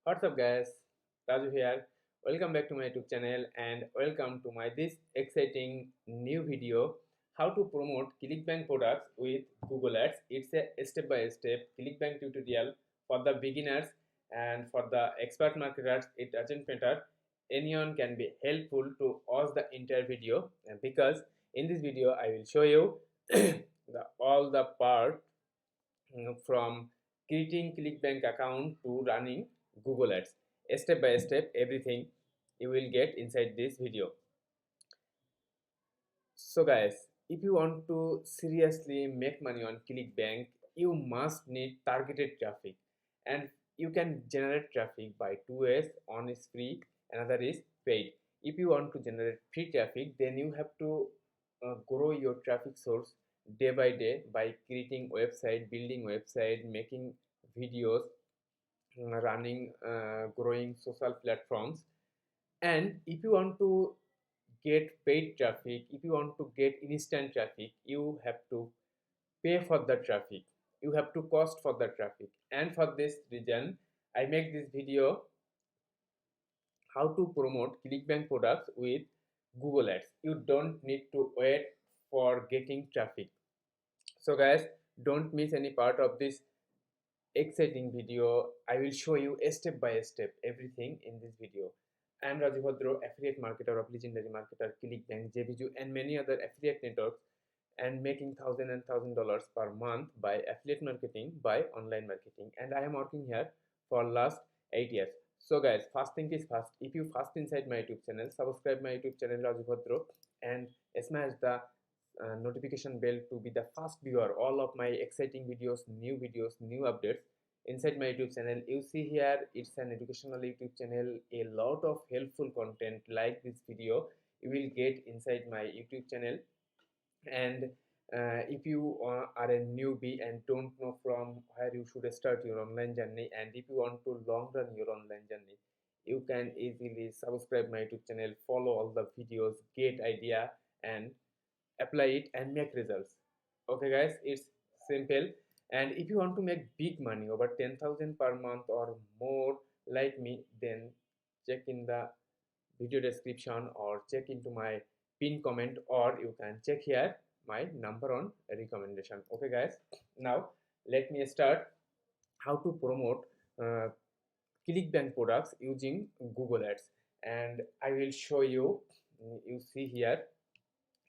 What's up guys, Raju here. Welcome back to my YouTube channel and welcome to my this exciting new video how to promote ClickBank products with Google Ads. It's a step by step ClickBank tutorial for the beginners and for the expert marketers. It doesn't matter, anyone can be helpful to watch the entire video because in this video I will show you all the part from creating ClickBank account to running Google Ads. Step by step, everything you will get inside this video. So guys, if you want to seriously make money on ClickBank, you must need targeted traffic, and you can generate traffic by two ways. One is free, another is paid. If you want to generate free traffic, then you have to grow your traffic source day by day by creating website, building website, making videos, running growing social platforms. And if you want to get paid traffic, if you want to get instant traffic, you have to pay for the traffic, you have to cost for the traffic. And for this reason I make this video how to promote ClickBank products with Google Ads. You don't need to wait for getting traffic. So guys, don't miss any part of this exciting video. I will show you a step by step everything in this video. I am Raju Bhadro, affiliate marketer of legendary marketer ClickBank, JBJU and many other affiliate networks, and making $1,000 per month by affiliate marketing, by online marketing. And I am working here for last 8 years. So guys, first thing is first, if you first inside my YouTube channel, subscribe my YouTube channel Raju Bhadro and smash the notification bell to be the first viewer all of my exciting videos, new updates inside my YouTube channel. You see here, it's an educational YouTube channel. A lot of helpful content like this video you will get inside my YouTube channel. And if you are a newbie and don't know from where you should start your online journey, and if you want to long run your online journey, you can easily subscribe my YouTube channel, follow all the videos, get idea and apply it and make results. Okay guys, it's simple. And if you want to make big money over 10,000 per month or more like me, then check in the video description or check into my pin comment, or you can check here my number on recommendation. Okay guys, now let me start how to promote uh, ClickBank products using Google Ads. And I will show you, you see here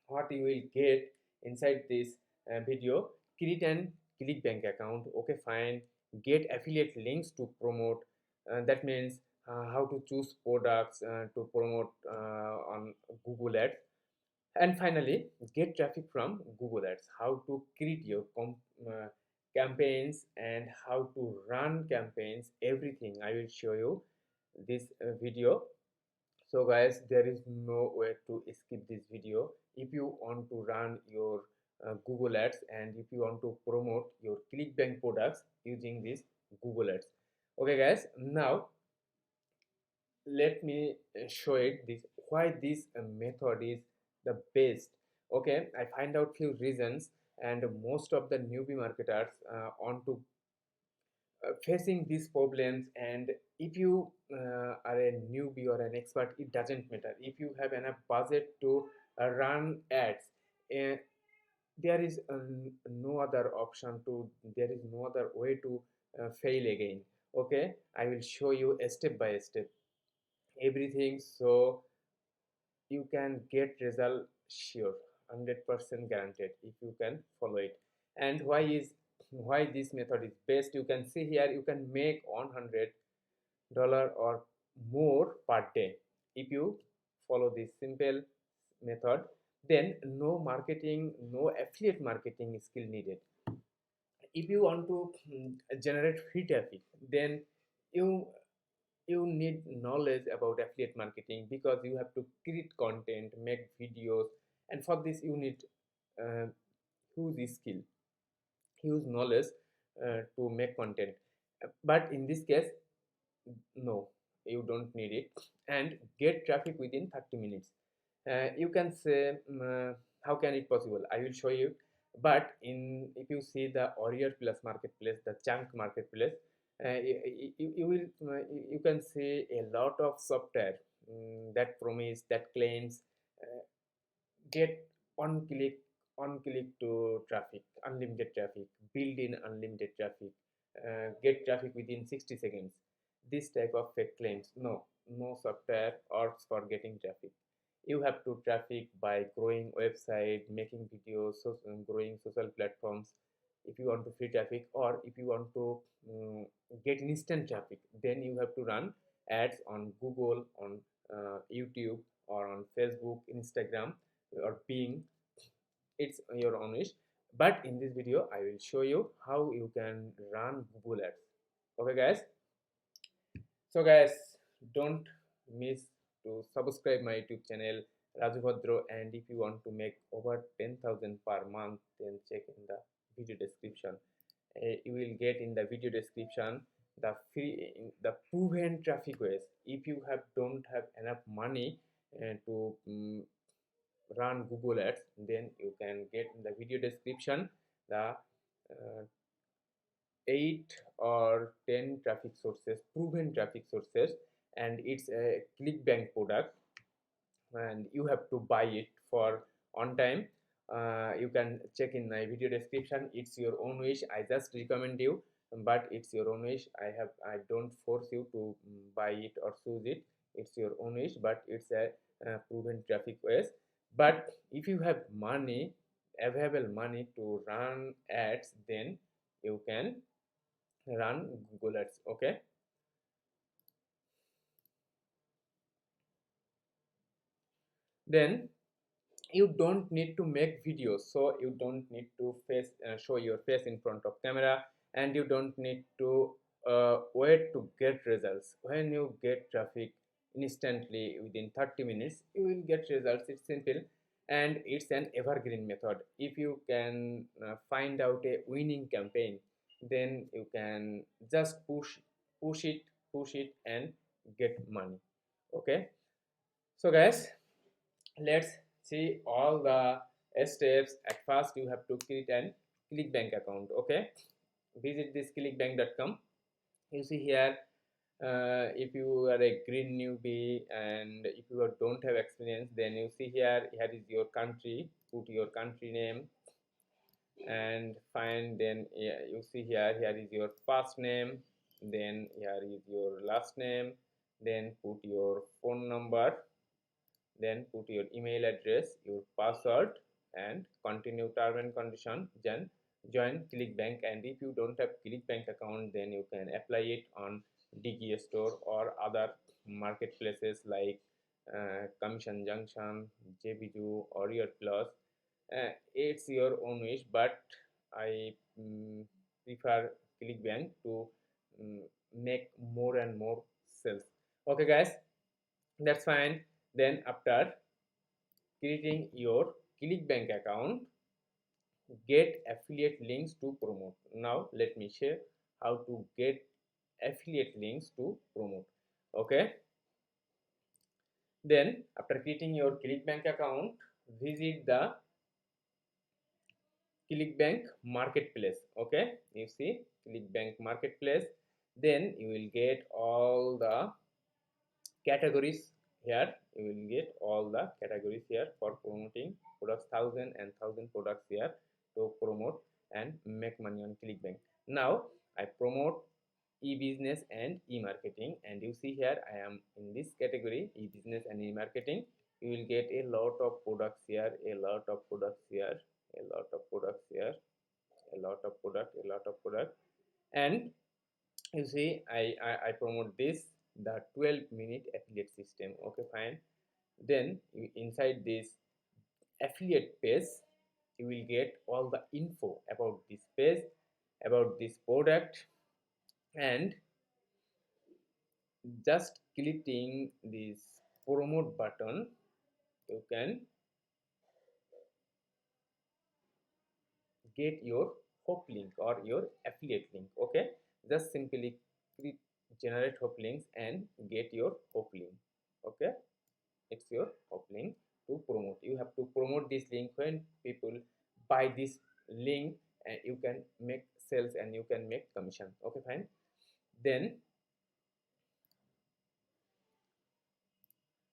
what you will get inside this video. Create an ClickBank account. Okay, fine. Get affiliate links to promote. That means how to choose products to promote on Google Ads. And finally, get traffic from Google Ads. How to create your campaigns and how to run campaigns. Everything I will show you this video. So guys, there is no way to skip this video if you want to run your Google Ads and if you want to promote your ClickBank products using this Google Ads. Okay guys, now let me show it this why this method is the best. Okay, I find out few reasons, and most of the newbie marketers want to facing these problems. And if you are a newbie or an expert, it doesn't matter. If you have enough budget to run ads, uh, there is no other option to, there is no other way to fail again. Okay, I will show you a step by step everything, so you can get result sure, 100% guaranteed if you can follow it. And why this method is best, you can see here, you can make $100 or more per day if you follow this simple method. Then no marketing, no affiliate marketing skill needed. If you want to generate free traffic, then you you need knowledge about affiliate marketing, because you have to create content, make videos, and for this you need uh, huge skill, huge knowledge to make content. But in this case, no, you don't need it. And get traffic within 30 minutes. You can say, how can it possible? I will show you. But in, if you see the Warrior Plus marketplace, the Chunk marketplace, You will you can see a lot of software that promise, that claims get on click to traffic, unlimited traffic, build in unlimited traffic, get traffic within 60 seconds. This type of fake claims, no software works for getting traffic. You have to traffic by growing website, making videos, growing social platforms. If you want to free traffic, or if you want to um, get instant traffic, then you have to run ads on Google, on YouTube, or on Facebook, Instagram, or Bing. It's your own wish, but in this video I will show you how you can run Google ads. Okay guys, so guys, don't miss to subscribe my YouTube channel Raju Bhadro, and if you want to make over 10,000 per month, then check in the video description. You will get in the video description the proven traffic ways. If you don't have enough money to run Google ads, then you can get in the video description the 8 or 10 traffic sources, proven traffic sources, and it's a ClickBank product, and you have to buy it for on time. You can check in my video description. It's your own wish. I just recommend you, but it's your own wish. I don't force you to buy it or choose it. It's your own wish, but it's a proven traffic ways. But if you have money, available money to run ads, then you can run Google ads. Okay, then you don't need to make videos, so you don't need to show your face in front of camera, and you don't need to wait to get results. When you get traffic instantly within 30 minutes, you will get results. It's simple, and it's an evergreen method. If you can find out a winning campaign, then you can just push it push it and get money. Okay, so guys, let's see all the steps. At first you have to create an ClickBank account. Okay, visit this clickbank.com. You see here, if you are a green newbie and if you don't have experience, then you see here is your country. Put your country name and find. Then yeah, you see here is your first name, then here is your last name, then put your phone number, then put your email address, your password, and continue term and condition. Then join ClickBank, and if you don't have ClickBank account, then you can apply it on Digi Store or other marketplaces like Commission Junction, JBiju, or Your Plus. It's your own wish, but I prefer ClickBank to make more and more sales. Okay guys, that's fine. Then after creating your ClickBank account, get affiliate links to promote. Now let me share how to get affiliate links to promote. Okay, then after creating your ClickBank account, visit the ClickBank marketplace. Okay, you see ClickBank marketplace, then you will get all the categories here. You will get all the categories here for promoting products, thousand products here to promote and make money on ClickBank. Now I promote e-business and e-marketing, and you see here I am in this category, e-business and e-marketing. You will get a lot of products here, a lot of products here, a lot of products here, a lot of product, and you see I promote this, the 12-minute affiliate system. Okay, fine. Then inside this affiliate page, you will get all the info about this page, about this product, and just clicking this promote button, you can get your hook link or your affiliate link. Okay, just simply click generate hook links and get your hook link. Okay, it's your hook link to promote. You have to promote this link. When people buy this link, and you can make sales and you can make commission. Okay, fine. Then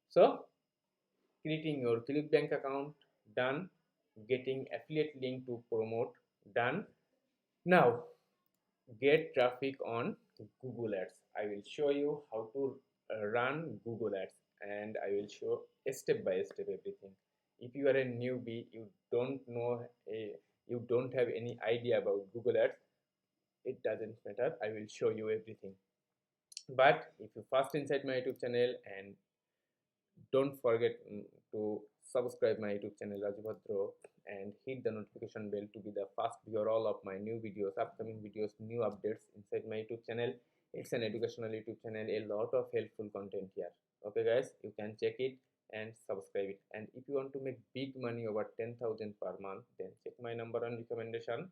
so creating your ClickBank account, done. Getting affiliate link to promote, done. Now get traffic on Google Ads. I will show you how to run Google Ads, and I will show step by step everything. If you are a newbie, you don't know you don't have any idea about Google Ads, it doesn't matter. I will show you everything. But if you first inside my YouTube channel, and don't forget to subscribe my YouTube channel Raju Bhadro, and hit the notification bell to be the first viewer all of my new videos, upcoming videos, new updates inside my YouTube channel. It's an educational YouTube channel, a lot of helpful content here. Okay guys, you can check it and subscribe it. And if you want to make big money over 10,000 per month, then check my number on recommendation.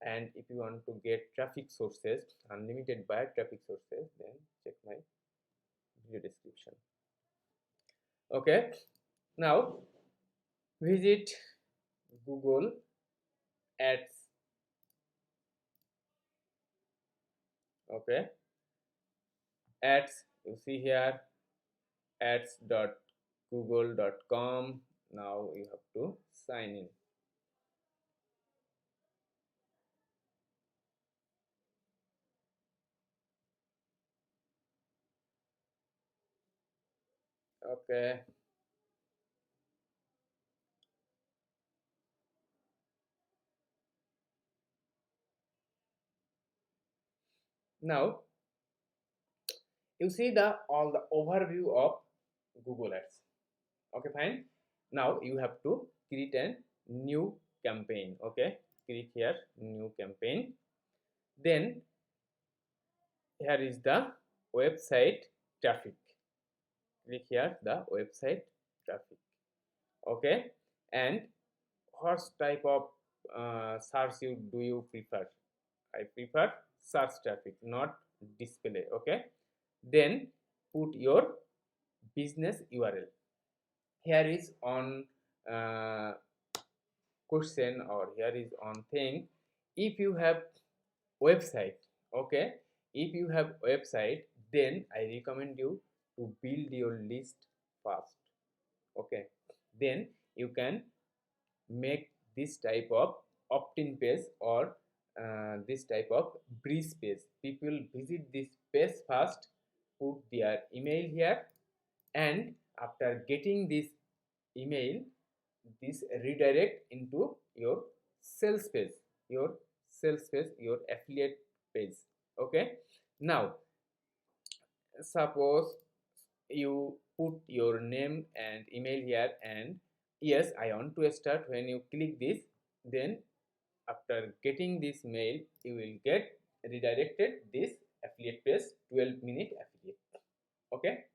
And if you want to get traffic sources, unlimited buyer traffic sources, then check my video description. Okay, now visit Google Ads. Okay, ads, you see here ads.google.com. Now you have to sign in. Okay, now you see the all the overview of Google Ads. Okay, fine. Now you have to create a new campaign. Okay, click here new campaign. Then here is the website traffic. Click here the website traffic. Okay, and what type of search do you prefer? I prefer search traffic, not display. Okay, then put your business URL. Here is on uh, question, or here is on thing. If you have website, okay, if you have website, then I recommend you to build your list fast. Okay, then you can make this type of opt-in page, or this type of breeze page. People visit this page first, put their email here, and after getting this email, this redirect into your sales page, your sales page, your affiliate page. Okay, now suppose you put your name and email here, and yes, I want to start. When you click this, then after getting this mail, you will get redirected this affiliate page, 12-minute affiliate. Okay,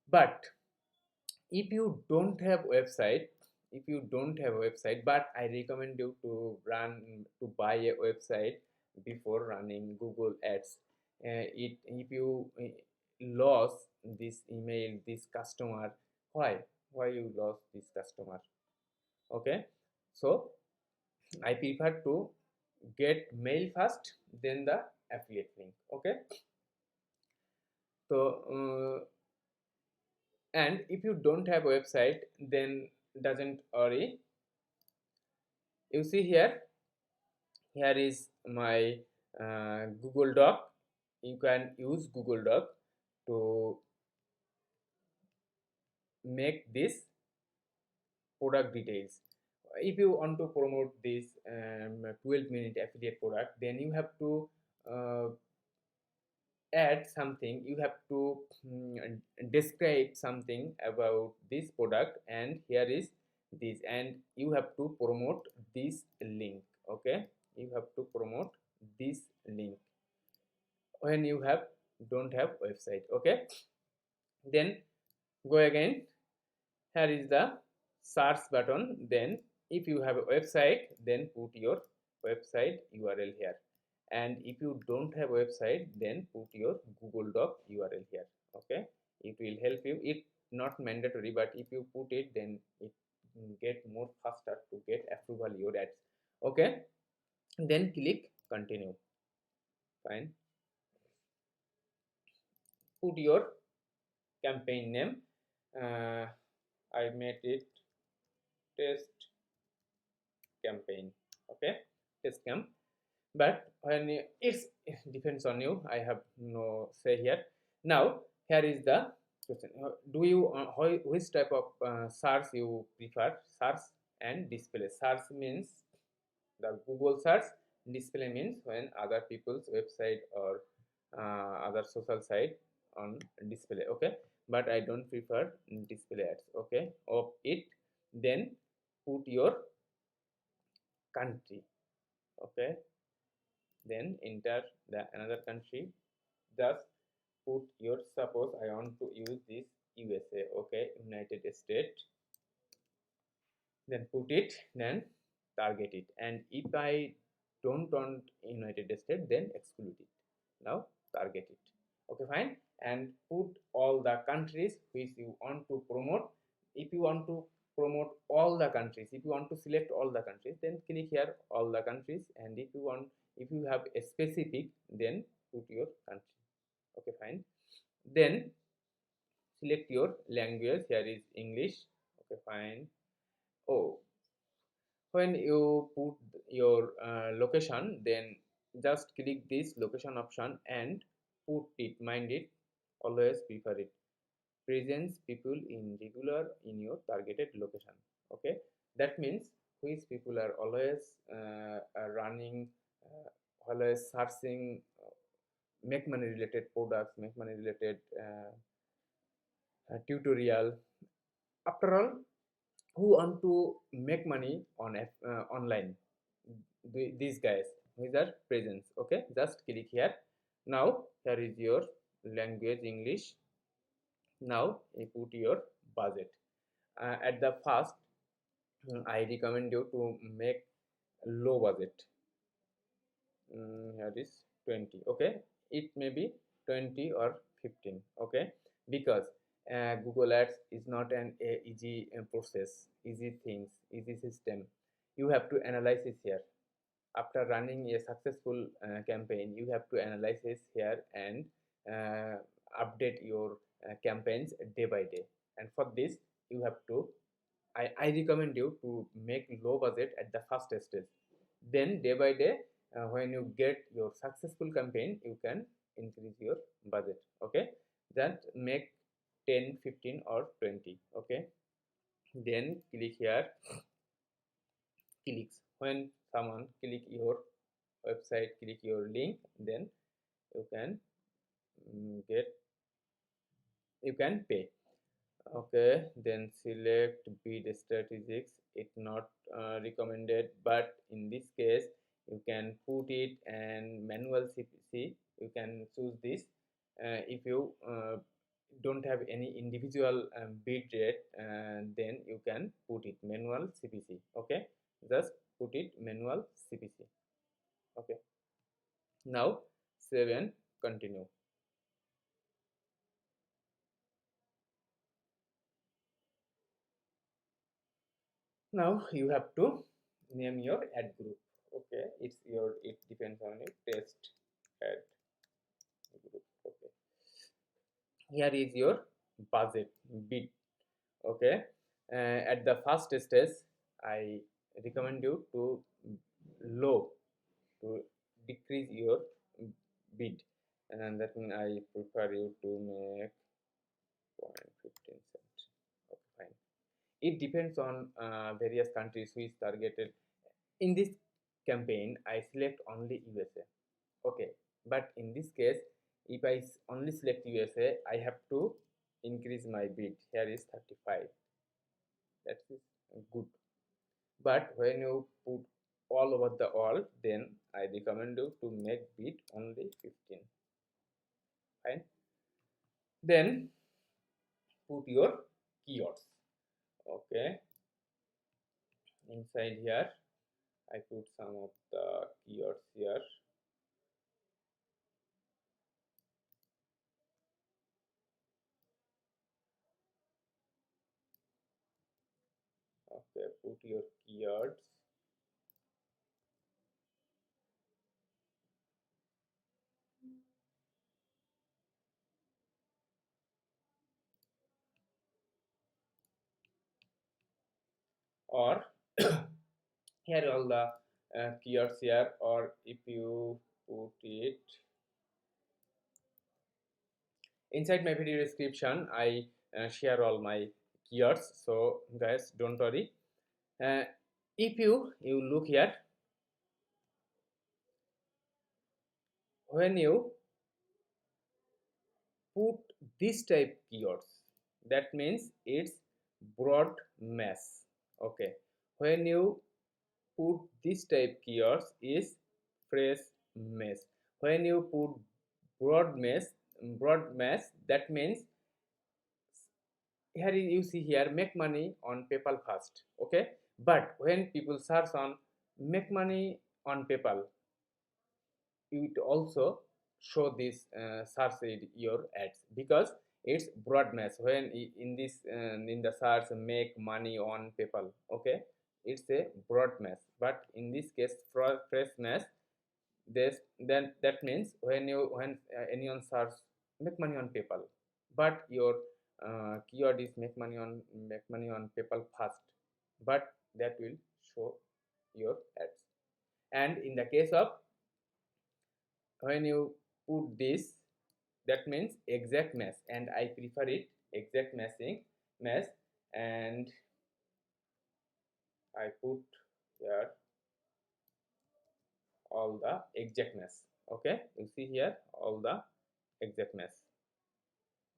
but if you don't have website, if you don't have a website, but I recommend you to buy a website before running Google Ads. It if you lost this email, this customer, why you lost this customer? Okay, so I prefer to get mail first, then the affiliate link. Okay, so and if you don't have a website, then doesn't worry. You see here, here is my Google Doc. You can use Google Doc to make this product details. If you want to promote this 12-minute affiliate product, then you have to uh, add something. You have to describe something about this product, and here is this, and you have to promote this link. Okay, you have to promote this link when you don't have website. Okay, then go again. Here is the search button. Then if you have a website, then put your website URL here, and if you don't have website, then put your Google Doc URL here. Okay, it will help you. It's not mandatory, but if you put it, then it get more faster to get approval your ads. Okay, then click continue. Fine. put your campaign name. uh, I made it test campaign. Okay, test camp. But when it depends on you, I have no say here. Now here is the question. Do you which type of search you prefer? Search and display. Search means the Google search. Display means when other people's website or other social site on display. Okay, but I don't prefer display ads. Okay, of it, then put your country. Okay, then enter the another country. Just put your, suppose I want to use this USA. Okay, United States. Then put it, then target it, and if I don't want United States, then exclude it. Now target it. Okay, fine. And put all the countries which you want to promote. If you want to promote all the countries, if you want to select all the countries, then click here all the countries. And if you want, if you have a specific, then put your country. Okay, fine. Then select your language. Here is English. Okay, fine. Oh, when you put your location, then just click this location option and put it, mind it, always prefer it, presence people in regular in your targeted location. Okay, that means which people are always running, always searching make money related products, make money related tutorial. After all, who want to make money on online, these guys with their presence. Okay, just click here. Now here is your language English. Now you put your budget. At the first, I recommend you to make low budget. Here is 20. Okay, it may be 20 or 15. Okay, because Google Ads is not an easy process, easy things, easy system. You have to analyze it here. After running a successful campaign, you have to analyze this here and uh, update your campaigns day by day. And for this, you have to, I recommend you to make low budget at the first stage. Then day by day, when you get your successful campaign, you can increase your budget. Okay, that make 10, 15 or 20. Okay, then click here, clicks. When someone click your website, click your link, then you can get, you can pay. Okay, then select bid strategies. It's not recommended, but in this case you can put it and manual CPC. You can choose this. If you don't have any individual bid rate, then you can put it manual CPC. Okay, just put it manual CPC. Okay, now save and continue. Now you have to name your ad group. Okay, it's your, it depends on your test ad group. Okay, here is your budget bid. Okay, at the first stage, I recommend you to low, to decrease your bid, and that means I prefer you to make 0.15 cents. Okay, fine. It depends on various countries which targeted. In this campaign, I select only USA. Okay, but in this case, if I only select USA, I have to increase my bid. Here is 35. That is good. But when you put all over the all, then I recommend you to make bid only 15. Fine. Then put your keywords. Okay. Inside here, I put some of the keywords here. Okay, put your keywords. or here all the keywords here, or if you put it inside my video description, I share all my keywords, so guys don't worry. uh, if you look here, when you put this type keywords, that means it's broad mesh. Okay, when you put this type keywords is phrase mesh. When you put broad mesh, that means here you see here make money on PayPal first. Okay, but when people search on make money on PayPal, it also show this search your ads, because it's broad mesh. When in this in the search make money on PayPal, okay, it's a broad mesh. But in this case fresh mesh, this then that means when anyone search make money on PayPal, but your keyword is make money on PayPal first, but that will show your ads. And in the case of when you put this, that means exact match, and I prefer it exact match, and I put here all the exact match. Okay, you see here all the exact match.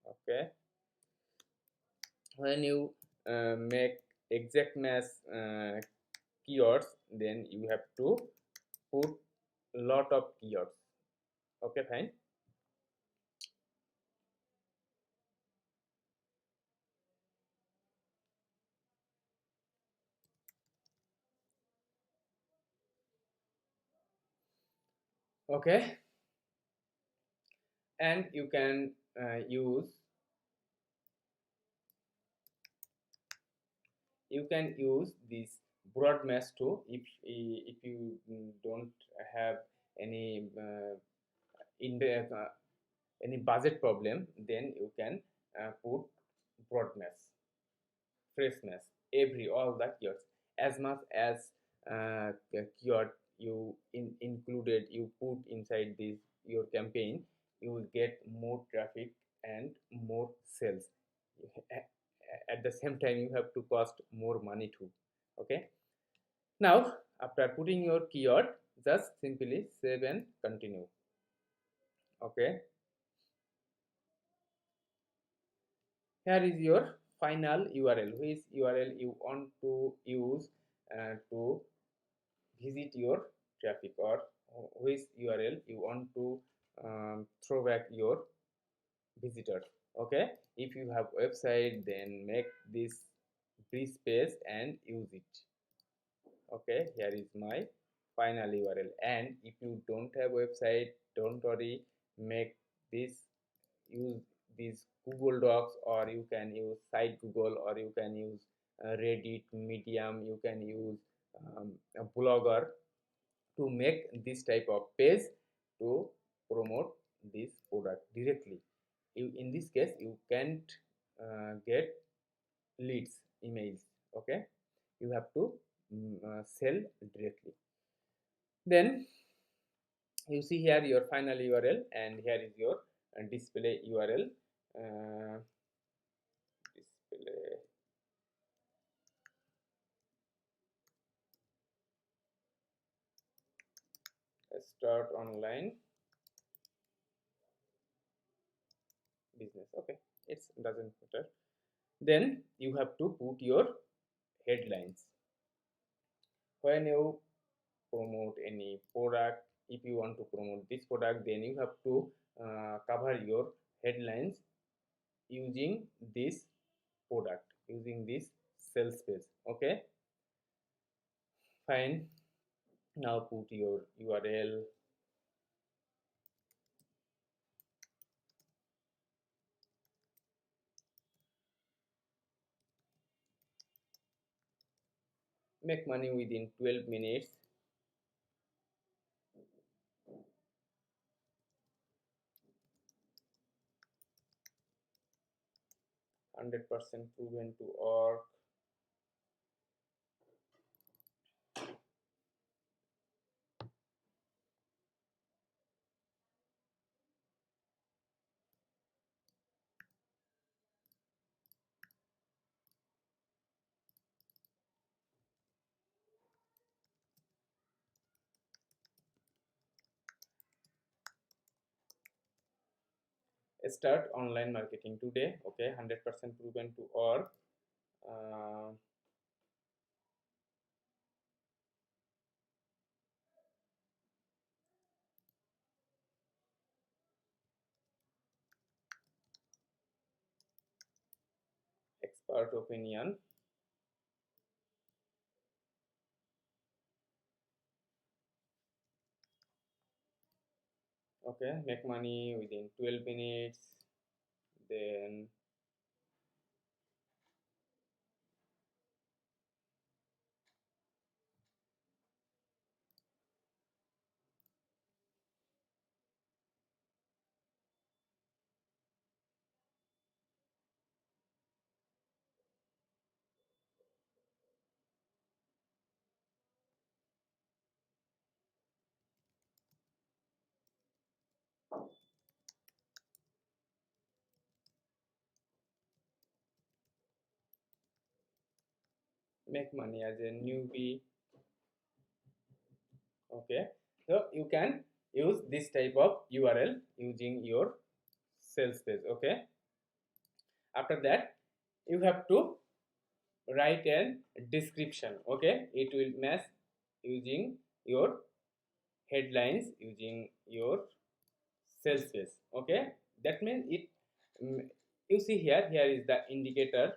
Okay, when you make exact match keywords, then you have to put lot of keywords. Okay, fine. Okay, and you can use this broad mesh too. If you don't have any in the any budget problem, then you can put broad mesh, fresh mesh, every all the keywords, as much as keyword you included, you put inside this your campaign, you will get more traffic and more sales. At the same time you have to cost more money too. Okay, now after putting your keyword, just simply save and continue. Okay, here is your final URL, which URL you want to use to visit your traffic, or which URL you want to throw back your visitors. Okay, if you have website, then make this free space and use it. Okay, here is my final URL. And if you don't have website, don't worry, make this, use these Google Docs, or you can use Site Google, or you can use Reddit, Medium, you can use a blogger to make this type of page to promote this product directly. In this case you can't get leads, emails. Okay, you have to sell directly. Then you see here your final URL, and here is your display URL. Display start online business. Okay, it doesn't matter. Then you have to put your headlines. When you promote any product, if you want to promote this product, then you have to cover your headlines using this product, using this sales page. Okay, fine. Now put your URL. Make money within 12 minutes. %100% proven to work. Start online marketing today. Okay, 100% proven to work. uh, Expert opinion. Okay, make money within 12 minutes. Then make money as a newbie. Okay, so you can use this type of URL using your sales page. Okay, after that you have to write a description. Okay, it will match using your headlines, using your sales page. Okay, that means it, mm, you see here is the indicator.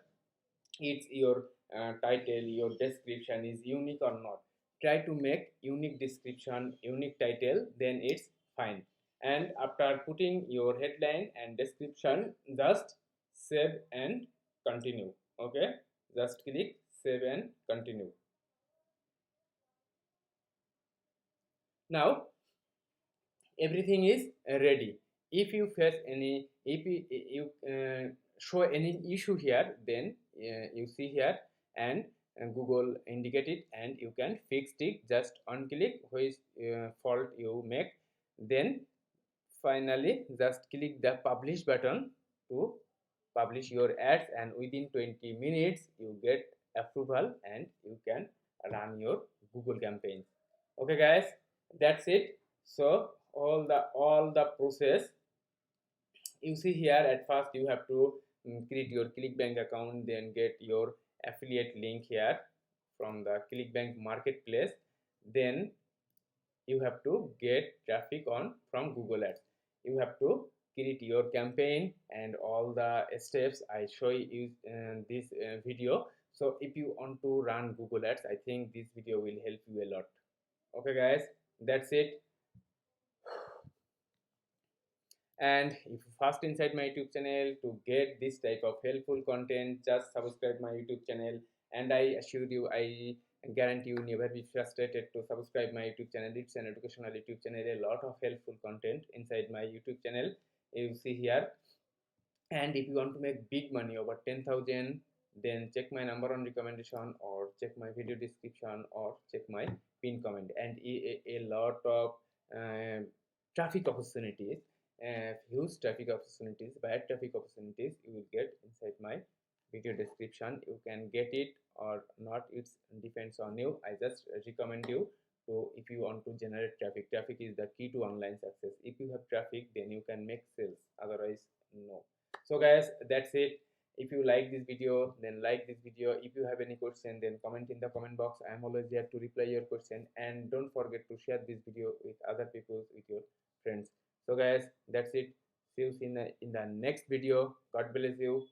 It's your title, your description is unique or not. Try to make unique description, unique title, then it's fine. And after putting your headline and description, just save and continue. Okay, just click save and continue. Now everything is ready. If you face any, if you show any issue here, then you see here, and Google indicate it, and you can fix it. Just on click which fault you make, then finally just click the publish button to publish your ads, and within 20 minutes you get approval and you can run your Google campaigns. Okay guys, that's it. So all the process you see here. At first you have to create your ClickBank account, then get your affiliate link here from the ClickBank marketplace. Then you have to get traffic on from Google Ads. You have to create your campaign and all the steps I show you in this video. So if you want to run Google Ads, I think this video will help you a lot. Okay guys, that's it. And if you first inside my YouTube channel to get this type of helpful content, just subscribe my YouTube channel. And I assure you, I guarantee you never be frustrated to subscribe my YouTube channel. It's an educational YouTube channel, a lot of helpful content inside my YouTube channel, you see here. And if you want to make big money over 10,000, then check my number on recommendation, or check my video description, or check my pin comment. And a lot of uh, traffic opportunities, huge traffic opportunities, bad traffic opportunities you will get inside my video description. You can get it or not, it depends on you. I just recommend you. So if you want to generate traffic, traffic is the key to online success. If you have traffic, then you can make sales, otherwise no. So guys, that's it. If you like this video, then like this video. If you have any question, then comment in the comment box. I am always here to reply your question. And don't forget to share this video with other people, with your friends. So guys, that's it. See you in the next video. God bless you.